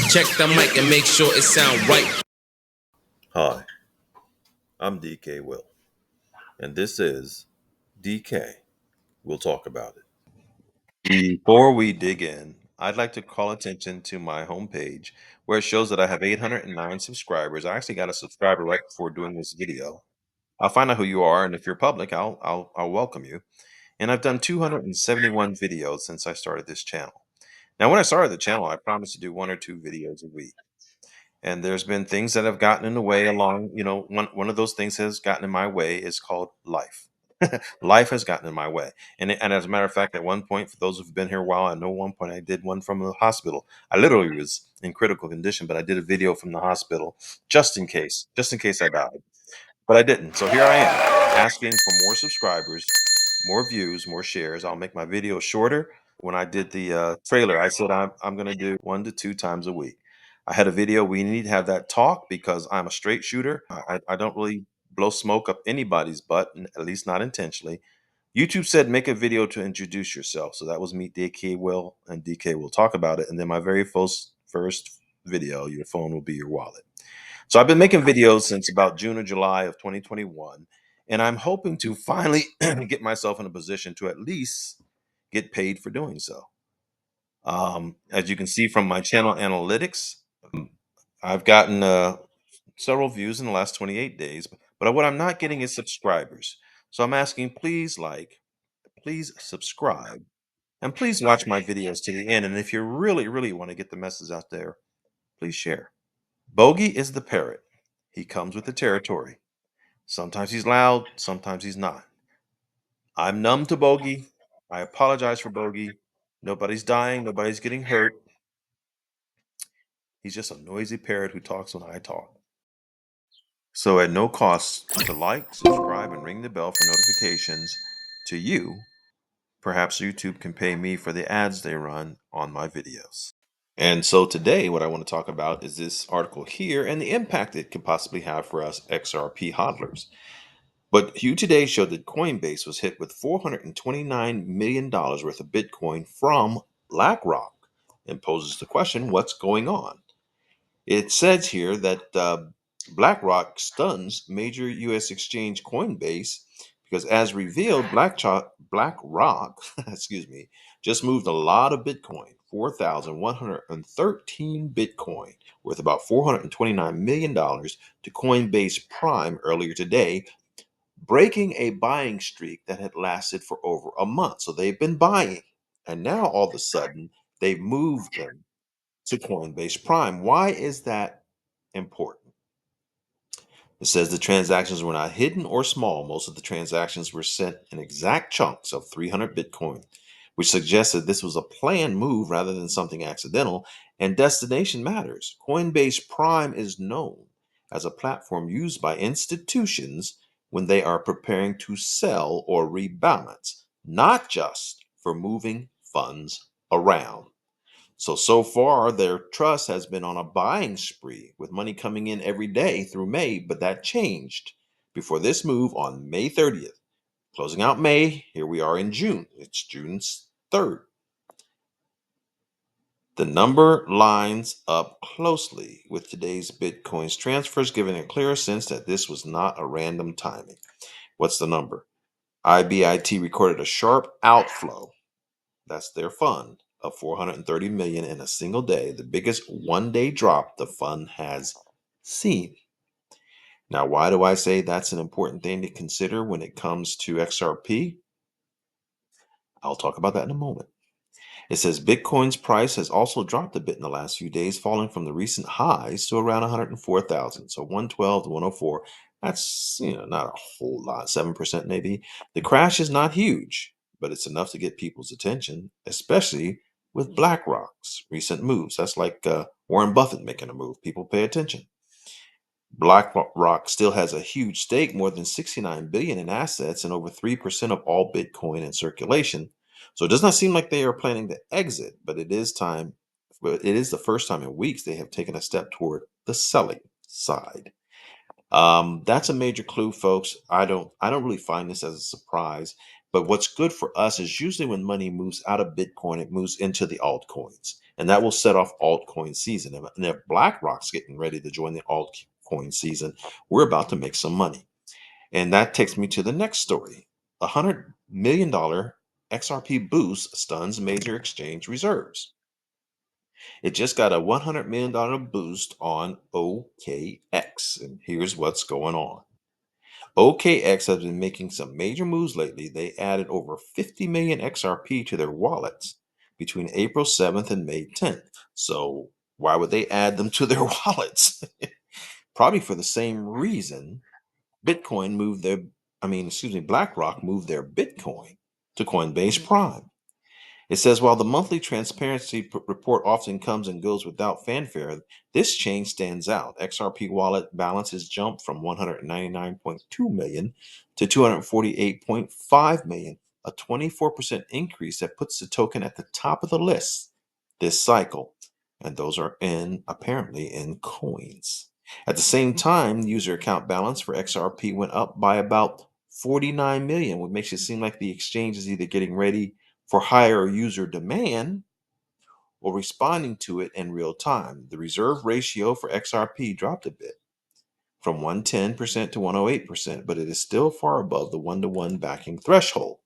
Check the mic and make sure it sound right. Hi, I'm DKWILL, and this is DK. We'll talk about it. Before we dig in, I'd like to call attention to my homepage where it shows that I have 809 subscribers. I actually got a subscriber right before doing this video. I'll find out who you are, and if you're public, I'll welcome you. And I've done 271 videos since I started this channel. Now, when I started the channel, I promised to do 1 or 2 videos a week. And there's been things that have gotten in the way along, one of those things has gotten in my way is called life. Life has gotten in my way. And as a matter of fact, at one point, for those who've been here a while, I know one point I did one from the hospital. I literally was in critical condition, but I did a video from the hospital just in case I died. But I didn't. So here I am asking for more subscribers, more views, more shares. I'll make my video shorter. When I did the trailer, I said I'm going to do 1 to 2 times a week. I had a video. We need to have that talk because I'm a straight shooter. I don't really blow smoke up anybody's butt, at least not intentionally. YouTube said make a video to introduce yourself. So that was me, DK Will, and DK will talk about it. And then my very first video, your phone will be your wallet. So I've been making videos since about June or July of 2021, and I'm hoping to finally get myself in a position to at least get paid for doing so. As you can see from my channel analytics, I've gotten several views in the last 28 days, but what I'm not getting is subscribers. So I'm asking, please like, please subscribe, and please watch my videos to the end. And if you really, really want to get the message out there, please share. Bogey is the parrot. He comes with the territory. Sometimes he's loud, sometimes he's not. I'm numb to Bogey. I apologize for Bogey. Nobody's dying, nobody's getting hurt. He's just a noisy parrot who talks when I talk. So at no cost to like, subscribe, and ring the bell for notifications to you, perhaps YouTube can pay me for the ads they run on my videos. And so today, what I want to talk about is this article here and the impact it could possibly have for us XRP hodlers. But Hugh today showed that Coinbase was hit with $429 million worth of Bitcoin from BlackRock and poses the question, what's going on? It says here that BlackRock stuns major U.S. exchange Coinbase because, as revealed, BlackRock, excuse me, just moved a lot of Bitcoin, 4,113 Bitcoin, worth about $429 million to Coinbase Prime earlier today, breaking a buying streak that had lasted for over a month. So they've been buying, and now all of a sudden they've moved them to Coinbase Prime. Why is that important? It says the transactions were not hidden or small. Most of the transactions were sent in exact chunks of 300 Bitcoin, which suggested this was a planned move rather than something accidental. And destination matters. Coinbase Prime is known as a platform used by institutions when they are preparing to sell or rebalance, not just for moving funds around. So far, their trust has been on a buying spree with money coming in every day through May, but that changed before this move on May 30th. Closing out May, here we are in June. It's June 3rd. The number lines up closely with today's Bitcoin's transfers, giving a clearer sense that this was not a random timing. What's the number? IBIT recorded a sharp outflow. That's their fund of 430 million in a single day, the biggest one-day drop the fund has seen. Now, why do I say that's an important thing to consider when it comes to XRP? I'll talk about that in a moment. It says Bitcoin's price has also dropped a bit in the last few days, falling from the recent highs to around 104,000. So 112 to 104. That's not a whole lot, 7% maybe. The crash is not huge, but it's enough to get people's attention, especially with BlackRock's recent moves. That's like Warren Buffett making a move. People pay attention. BlackRock still has a huge stake, more than 69 billion in assets and over 3% of all Bitcoin in circulation. So it does not seem like they are planning to exit, but it is the first time in weeks they have taken a step toward the selling side. That's a major clue, folks. I don't really find this as a surprise. But what's good for us is usually when money moves out of Bitcoin, it moves into the altcoins. And that will set off altcoin season. And if BlackRock's getting ready to join the altcoin season, we're about to make some money. And that takes me to the next story. $100 million XRP boost stuns major exchange reserves. It just got a $100 million boost on OKX. And here's what's going on. OKX has been making some major moves lately. They added over 50 million XRP to their wallets between April 7th and May 10th. So why would they add them to their wallets? Probably for the same reason BlackRock moved their Bitcoin to Coinbase Prime. It says, while the monthly transparency report often comes and goes without fanfare, this change stands out. XRP wallet balances jumped from 199.2 million to 248.5 million, a 24% increase that puts the token at the top of the list this cycle. And those are apparently in coins. At the same time, user account balance for XRP went up by about 49 million, which makes it seem like the exchange is either getting ready for higher user demand or responding to it in real time. The reserve ratio for XRP dropped a bit from 110% to 108%, but it is still far above the 1-to-1 backing threshold.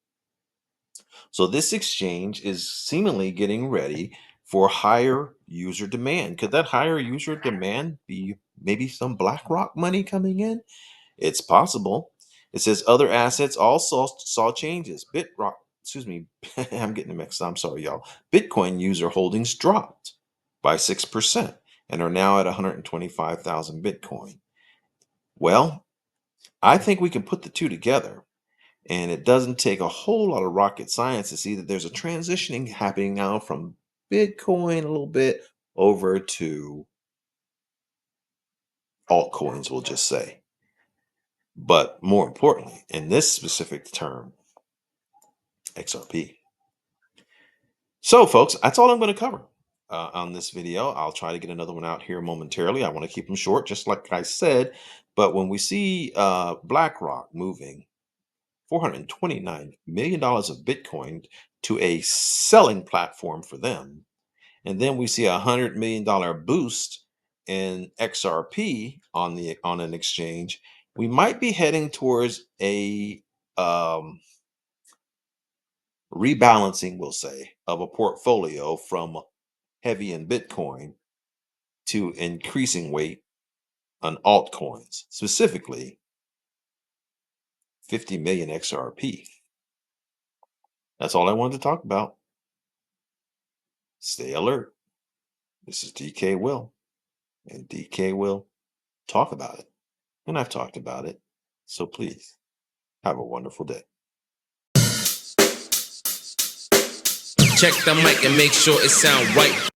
So this exchange is seemingly getting ready for higher user demand. Could that higher user demand be maybe some BlackRock money coming in? It's possible. It says other assets also saw changes. I'm getting mixed. I'm sorry, y'all. Bitcoin user holdings dropped by 6% and are now at 125,000 Bitcoin. Well, I think we can put the two together. And it doesn't take a whole lot of rocket science to see that there's a transitioning happening now from Bitcoin a little bit over to altcoins, we'll just say. But more importantly, in this specific term, XRP. So, folks, that's all I'm going to cover on this video. I'll try to get another one out here momentarily. I want to keep them short, just like I said. But when we see BlackRock moving $429 million of Bitcoin to a selling platform for them, and then we see $100 million boost in XRP on an exchange, we might be heading towards a rebalancing, we'll say, of a portfolio from heavy in Bitcoin to increasing weight on altcoins, specifically 50 million XRP. That's all I wanted to talk about. Stay alert. This is DK Will, and DK will talk about it. And I've talked about it. So please have a wonderful day. Check the mic and make sure it sound right.